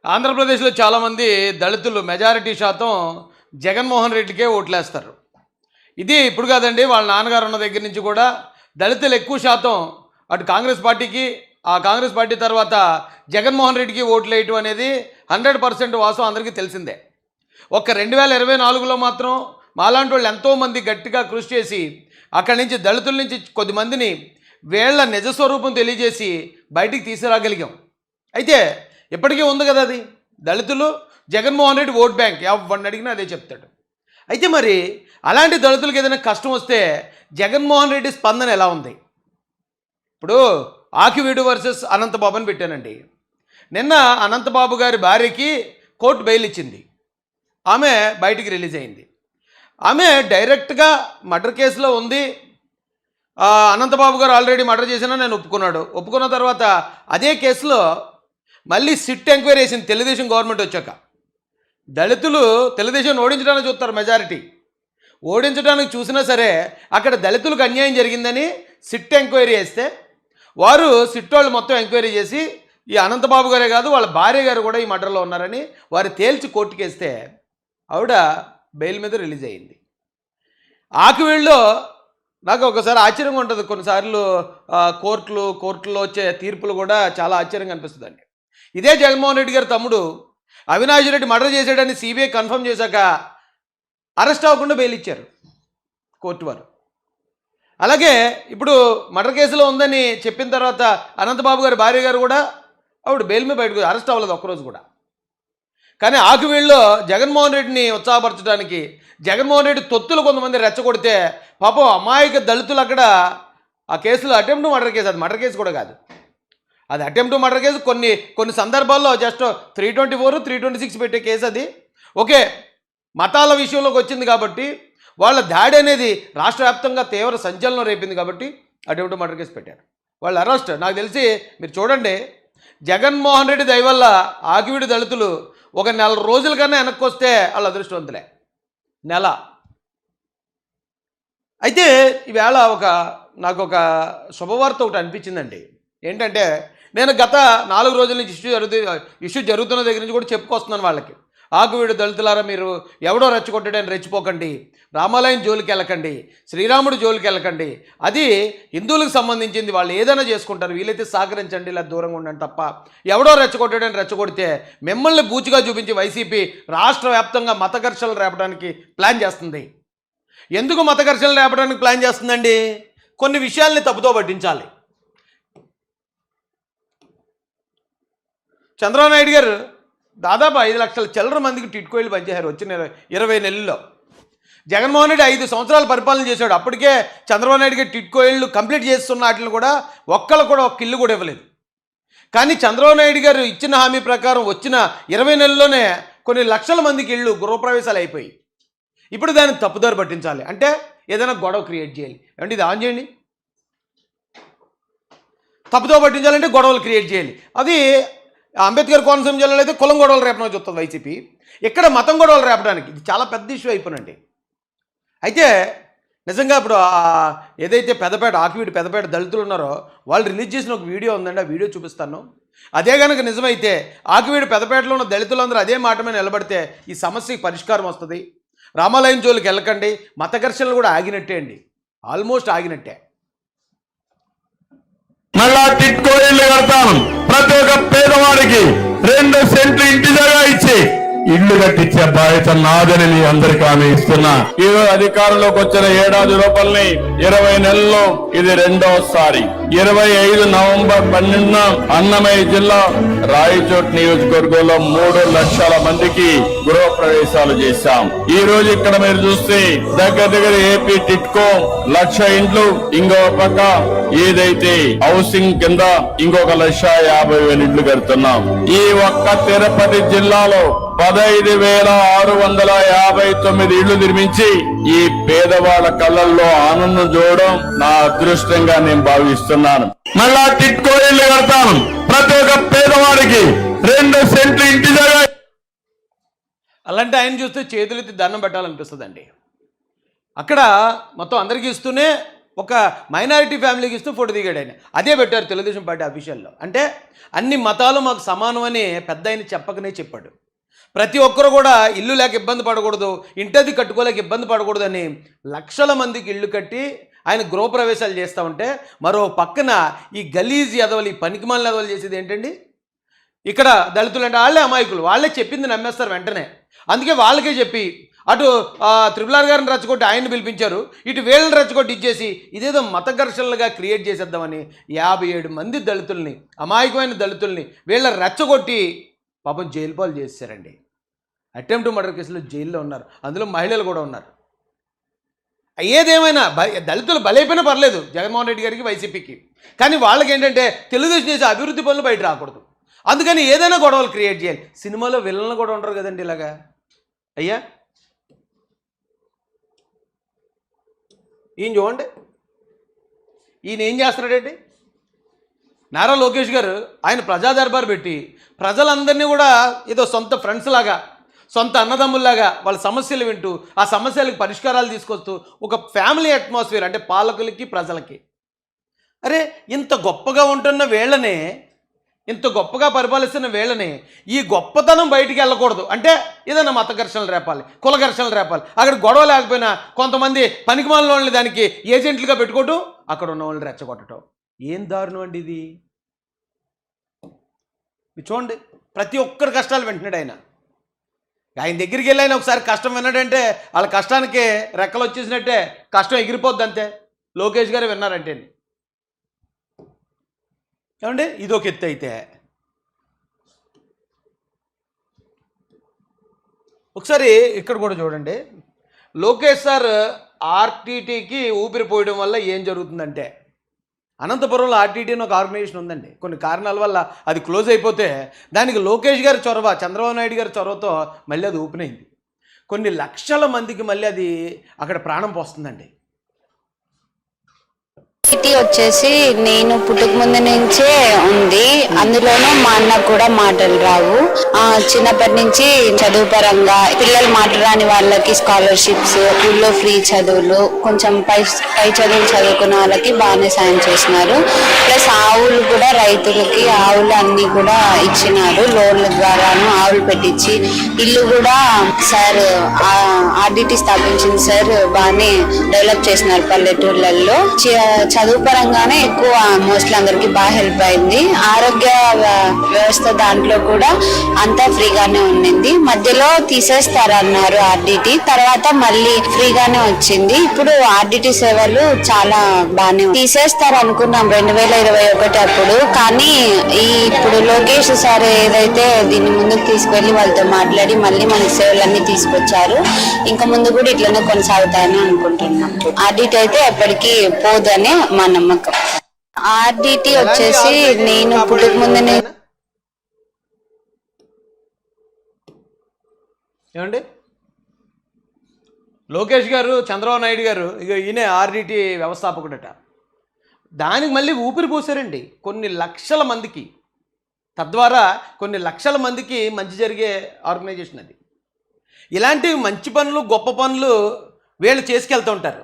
ఆంధ్రప్రదేశ్లో చాలామంది దళితులు మెజారిటీ శాతం జగన్మోహన్ రెడ్డికే ఓట్లేస్తారు. ఇది ఇప్పుడు కాదండి, వాళ్ళ నాన్నగారు ఉన్న దగ్గర నుంచి కూడా దళితులు ఎక్కువ శాతం అటు కాంగ్రెస్ పార్టీకి, ఆ కాంగ్రెస్ పార్టీ తర్వాత జగన్మోహన్ రెడ్డికి ఓట్లు వేయటం అనేది 100% వాస్తవం, అందరికీ తెలిసిందే. ఒక్క 2024లో మాత్రం మాలాంటి వాళ్ళు ఎంతోమంది గట్టిగా కృషి చేసి అక్కడి నుంచి దళితుల నుంచి కొద్దిమందిని వీళ్ళ నిజస్వరూపం తెలియజేసి బయటికి తీసుకురాగలిగాం. అయితే ఇప్పటికీ ఉంది కదా అది, దళితులు జగన్మోహన్ రెడ్డి ఓట్ బ్యాంక్, ఎవరిని అడిగినా అదే చెప్తాడు. అయితే మరి అలాంటి దళితులకు ఏదైనా కష్టం వస్తే జగన్మోహన్ రెడ్డి స్పందన ఎలా ఉంది? ఇప్పుడు ఆకివీడు వర్సెస్ అనంతబాబు అని పెట్టానండి. నిన్న అనంతబాబు గారి భార్యకి కోర్టు బెయిల్ ఇచ్చింది, ఆమె బయటికి రిలీజ్ అయింది. ఆమె డైరెక్ట్గా మర్డర్ కేసులో ఉంది. అనంతబాబు గారు ఆల్రెడీ మర్డర్ చేసినా నేను ఒప్పుకున్న తర్వాత అదే కేసులో మళ్ళీ సిట్ ఎంక్వైరీ చేసింది తెలుగుదేశం గవర్నమెంట్ వచ్చాక. దళితులు తెలుగుదేశం ఓడించడానికి చూస్తారు, మెజారిటీ ఓడించడానికి చూసినా సరే అక్కడ దళితులకు అన్యాయం జరిగిందని సిట్ ఎంక్వైరీ చేస్తే వారు సిట్ వాళ్ళు మొత్తం ఎంక్వైరీ చేసి ఈ అనంతబాబు గారే కాదు వాళ్ళ భార్య గారు కూడా ఈ మర్డర్లో ఉన్నారని వారు తేల్చి కోర్టుకేస్తే ఆవిడ బెయిల్ మీద రిలీజ్ అయ్యింది. ఆకివీళ్ళలో నాకు ఒకసారి ఆశ్చర్యంగా ఉంటుంది, కొన్నిసార్లు కోర్టులో వచ్చే తీర్పులు కూడా చాలా ఆశ్చర్యంగా అనిపిస్తుందండి. ఇదే జగన్మోహన్ రెడ్డి గారి తమ్ముడు అవినాష్ రెడ్డి మర్డర్ చేశాడని సిబిఐ కన్ఫర్మ్ చేశాక అరెస్ట్ అవ్వకుండా బెయిల్ ఇచ్చారు కోర్టు వారు. అలాగే ఇప్పుడు మర్డర్ కేసులో ఉందని చెప్పిన తర్వాత అనంతబాబు గారి భార్య గారు కూడా ఆవిడ బెయిల్ మీద బయటకు అరెస్ట్ అవ్వలేదు ఒక్కరోజు కూడా. కానీ ఆకివీళ్ళలో జగన్మోహన్ రెడ్డిని ఉత్సాహపరచడానికి జగన్మోహన్ రెడ్డి తొత్తులు కొంతమంది రెచ్చగొడితే పాపం అమాయక దళితులు అక్కడ ఆ కేసులో అటెంప్ట్ మర్డర్ కేసు, అది మర్డర్ కేసు కూడా కాదు, అది అటెంప్ట్ మర్డర్ కేసు. కొన్ని సందర్భాల్లో జస్ట్ 324, 326 పెట్టే కేసు అది. ఓకే, మతాల విషయంలోకి వచ్చింది కాబట్టి వాళ్ళ దాడి అనేది రాష్ట్ర వ్యాప్తంగా తీవ్ర సంచలనం రేపింది కాబట్టి అటెంప్ట్ మర్డర్ కేసు పెట్టారు. వాళ్ళ అరెస్ట్ నాకు తెలిసి మీరు చూడండి, జగన్మోహన్ రెడ్డి దయ వల్ల ఆకివీడు దళితులు ఒక 4 రోజుల కన్నా వెనక్కి వస్తే వాళ్ళ అదృష్టవంతులే, నెల. అయితే ఈవేళ నాకు ఒక శుభవార్త ఒకటి అనిపించిందండి. ఏంటంటే నేను గత 4 రోజుల నుంచి ఇష్యూ జరుగుతున్న దగ్గర నుంచి కూడా చెప్పుకొస్తున్నాను వాళ్ళకి, ఆకివీడు దళితులారా మీరు ఎవడో రెచ్చగొట్టడని రెచ్చిపోకండి, రామాలయం జోలికి వెళ్ళకండి, శ్రీరాముడు జోలికి వెళ్ళకండి, అది హిందువులకు సంబంధించింది, వాళ్ళు ఏదైనా చేసుకుంటారు, వీలైతే సహకరించండి, ఇలా దూరంగా ఉండండి తప్ప ఎవడో రెచ్చగొట్టడని రెచ్చగొడితే మిమ్మల్ని బూచిగా చూపించి వైసీపీ రాష్ట్ర వ్యాప్తంగా మత ఘర్షణలు రేపడానికి ప్లాన్ చేస్తుంది. ఎందుకు మత ఘర్షణలు రేపడానికి ప్లాన్ చేస్తుందండి? కొన్ని విషయాల్ని తప్పుతో పట్టించాలి. చంద్రబాబు నాయుడు గారు దాదాపు 5 లక్షల చిల్లర మందికి టిట్కోయిలు పంచారు వచ్చిన 20 నెలల్లో. జగన్మోహన్ రెడ్డి 5 సంవత్సరాలు పరిపాలన చేశాడు, అప్పటికే చంద్రబాబు నాయుడు గారు టిట్కోయిళ్ళు కంప్లీట్ చేస్తున్న వాటిని కూడా ఒక్క ఇల్లు కూడా ఇవ్వలేదు. కానీ చంద్రబాబు నాయుడు గారు ఇచ్చిన హామీ ప్రకారం వచ్చిన 20 నెలల్లోనే కొన్ని లక్షల మందికి ఇళ్ళు గృహప్రవేశాలు అయిపోయి. ఇప్పుడు దాన్ని తప్పుదారి పట్టించాలి అంటే ఏదైనా గొడవ క్రియేట్ చేయాలి. ఏమంటే ఇది ఆన్ చేయండి, తప్పుదో పట్టించాలంటే గొడవలు క్రియేట్ చేయాలి. అది అంబేద్కర్ కోనసీమ జిల్లాలో అయితే కులం గొడవలు రేపడానికి చూస్తుంది వైసీపీ, ఇక్కడ మతం గొడవలు రేపడానికి. ఇది చాలా పెద్ద ఇష్యూ అయిపోయినండి. అయితే నిజంగా ఇప్పుడు ఏదైతే ఆకివీడు పెద్దపేట దళితులు ఉన్నారో వాళ్ళు రిలీజ్ చేసిన ఒక వీడియో ఉందండి, ఆ వీడియో చూపిస్తాను. అదే కనుక నిజమైతే ఆకివీడు పెద్దపేటలో ఉన్న దళితులందరూ అదే మాట మీద నిలబడితే ఈ సమస్యకి పరిష్కారం వస్తుంది. రామాలయం జోలికి వెళ్ళకండి, మత ఘర్షణలు కూడా ఆగినట్టే అండి, ఆల్మోస్ట్ ఆగినట్టే. మళ్ళా టిట్కో ఇల్లు కడతాను, ప్రతి ఒక్క పేదవాడికి 2 సెంట్లు ఇంటి జాగా ఇచ్చి ఇల్లు కట్టించే బాధ్యత నాదని మీ అందరికీ ఆమె ఇస్తున్నా. ఈరోజు అధికారంలోకి వచ్చిన 7 రూపాయలని 20 నెలల్లో ఇది 2వసారి. 25 నవంబర్ 12న అన్నమయ్య జిల్లా రాయచోట్ నియోజకవర్గంలో 3 లక్షల మందికి గృహ ప్రవేశాలు చేశాం. ఈ రోజు ఇక్కడ మీరు చూస్తే దగ్గర ఏపీ టిట్కో 1,00,000 ఇండ్లు, ఇంకో పక్క ఏదైతే హౌసింగ్ కింద ఇంకొక 1,50,000 ఇండ్లు కడుతున్నాం. ఈ ఒక్క తిరుపతి జిల్లాలో 15,659 ఇళ్లు నిర్మించి ఈ పేదవాళ్ళ కళ్ళల్లో ఆనందం చూడడం నా అదృష్టంగా నేను భావిస్తున్నాను. మళ్ళా టిట్కో ఇల్లు కడతాను, ప్రతి ఒక్క పేదవాడికి 2 సెంట్లు ఇంటి జాగా. అలాంటి ఆయన చూస్తే చేతులెత్తి దండం పెట్టాలనిపిస్తుందండి. అక్కడ మొత్తం అందరికీ ఇస్తూనే ఒక మైనారిటీ ఫ్యామిలీకి ఇస్తూ ఫోటో దిగాడు ఆయన. అదే పెట్టారు తెలుగుదేశం పార్టీ అఫీషియల్లో. అంటే అన్ని మతాలు మాకు సమానం అని పెద్ద ఆయన చెప్పకనే చెప్పాడు. ప్రతి ఒక్కరు కూడా ఇల్లు లేక ఇబ్బంది పడకూడదు, ఇంటది కట్టుకోలేక ఇబ్బంది పడకూడదని లక్షల మందికి ఇల్లు కట్టి ఆయన గృహప్రవేశాలు చేస్తూ ఉంటే, మరో పక్కన ఈ గలీజ్ ఎదవలు, ఈ పనికిమాలిన ఎదవలు చేసేది ఏంటండి? ఇక్కడ దళితులు అంటే వాళ్ళే అమాయకులు, వాళ్ళే చెప్పింది నమ్మేస్తారు వెంటనే. అందుకే వాళ్ళకే చెప్పి అటు త్రిపులార్ గారిని రెచ్చగొట్టి ఆయన్ని పిలిపించారు, ఇటు వీళ్ళని రెచ్చగొట్టి ఇచ్చేసి ఇదేదో మత ఘర్షణలుగా క్రియేట్ చేసేద్దామని 57 మంది దళితుల్ని, అమాయకమైన దళితుల్ని వీళ్ళ రెచ్చగొట్టి పాపం జైలు పాలు చేశారండి. అటెంప్ట్ మర్డర్ కేసులో జైల్లో ఉన్నారు, అందులో మహిళలు కూడా ఉన్నారు. ఏదేమైనా దళితులు బలైపోయినా పర్లేదు జగన్మోహన్ రెడ్డి గారికి, వైసీపీకి. కానీ వాళ్ళకి ఏంటంటే తెలుగుదేశం చేసే అభివృద్ధి పనులు బయట రాకూడదు, అందుకని ఏదైనా గొడవలు క్రియేట్ చేయాలి. సినిమాలో విలన్లు కూడా ఉండరు కదండి ఇలాగా. అయ్యా ఈయన చూడండి, ఈయన ఏం చేస్తున్నాడండి? నారా లోకేష్ గారు ఆయన ప్రజా దర్బార్ పెట్టి ప్రజలందరినీ కూడా ఏదో సొంత ఫ్రెండ్స్ లాగా, సొంత అన్నదమ్ముల్లాగా వాళ్ళ సమస్యలు వింటూ ఆ సమస్యలకు పరిష్కారాలు తీసుకొస్తూ ఒక ఫ్యామిలీ అట్మాస్ఫియర్, అంటే పాలకులకి ప్రజలకి. అరే ఇంత గొప్పగా ఉంటున్న వేళనే, ఇంత గొప్పగా పరిపాలిస్తున్న వేళనే ఈ గొప్పతనం బయటికి వెళ్ళకూడదు అంటే ఏదైనా మత ఘర్షణలు రేపాలి, కుల ఘర్షణలు రేపాలి. అక్కడ గొడవ లేకపోయినా కొంతమంది పనికిమాలిన వాళ్ళని దానికి ఏజెంట్లుగా పెట్టుకోవటం, అక్కడ ఉన్న వాళ్ళని రెచ్చగొట్టడం. ఏం దారుణం అండి ఇది? చూడండి, ప్రతి ఒక్కరి కష్టాలు వింటున్నాడు ఆయన. ఆయన దగ్గరికి వెళ్ళి ఆయన ఒకసారి కష్టం విన్నాడంటే వాళ్ళ కష్టానికి రెక్కలు వచ్చేసినట్టే, కష్టం ఎగిరిపోద్ది అంతే. లోకేష్ గారు విన్నారంటే ఏమండి, ఇదొక ఎత్తు. అయితే ఒకసారి ఇక్కడ కూడా చూడండి, లోకేష్ సార్ ఆర్టీటీకి ఊపిరిపోయడం వల్ల ఏం జరుగుతుందంటే, అనంతపురంలో ఆర్టీటీ అని ఒక ఆర్గనైజేషన్ ఉందండి. కొన్ని కారణాల వల్ల అది క్లోజ్ అయిపోతే దానికి లోకేష్ గారి చొరవ, చంద్రబాబు నాయుడు గారి చొరవతో మళ్ళీ అది ఓపెన్ అయింది. కొన్ని లక్షల మందికి మళ్ళీ అది అక్కడ ప్రాణం పోస్తుందండి. సిటీ వచ్చేసి నేను పుట్టుక ముందు నుంచే ఉంది, అందులోనూ మా అన్న కూడా మాటలు రావు. చిన్నప్పటి నుంచి చదువు పరంగా పిల్లలు మాట్లాడని వాళ్ళకి స్కాలర్షిప్స్, ఊళ్ళో ఫ్రీ చదువులు, కొంచెం పై చదువులు చదువుకున్న వాళ్ళకి బాగానే సాయం చేసినారు. ప్లస్ ఆవులు కూడా రైతులకి ఆవులు అన్ని కూడా ఇచ్చినారు, లోన్ల ద్వారాను ఆవులు పెట్టించి. ఇల్లు కూడా సార్ ఆర్డిటి స్థాపించింది సార్, బాగానే డెవలప్ చేసినారు పల్లెటూర్లలో. చదువు పరంగానే ఎక్కువ మోస్ట్లీ అందరికి బాగా హెల్ప్ అయింది. ఆరోగ్య వ్యవస్థ దాంట్లో కూడా అంతా ఫ్రీగానే ఉండింది. మధ్యలో తీసేస్తారన్నారు ఆర్డిటి, తర్వాత మళ్ళీ ఫ్రీగానే వచ్చింది. ఇప్పుడు ఆర్డిటి సేవలు చాలా బాగానే తీసేస్తారు అనుకున్నాం 2021 అప్పుడు. కానీ ఇప్పుడు లోకేష్ సార్ ఏదైతే దీన్ని ముందుకు తీసుకెళ్లి వాళ్ళతో మాట్లాడి మళ్ళీ మనకి సేవలన్నీ తీసుకొచ్చారు. ఇంకా ముందు కూడా ఇట్లనే కొనసాగుతాయని అనుకుంటున్నాం. ఆర్డిటి అయితే ఎప్పటికీ పోదని మా నమ్మకం. ఆర్డిటి వచ్చేసి నేను పుట్టుక ముందు ఏమండి, లోకేష్ గారు, చంద్రబాబు నాయుడు గారు, ఇక ఈయనే ఆర్డిటి వ్యవస్థాపకుడట. దానికి మళ్ళీ ఊపిరి పోసారండి కొన్ని లక్షల మందికి. తద్వారా కొన్ని లక్షల మందికి మంచి జరిగే ఆర్గనైజేషన్ అది. ఇలాంటి మంచి పనులు, గొప్ప పనులు వీళ్ళు చేసుకెళ్తూ ఉంటారు.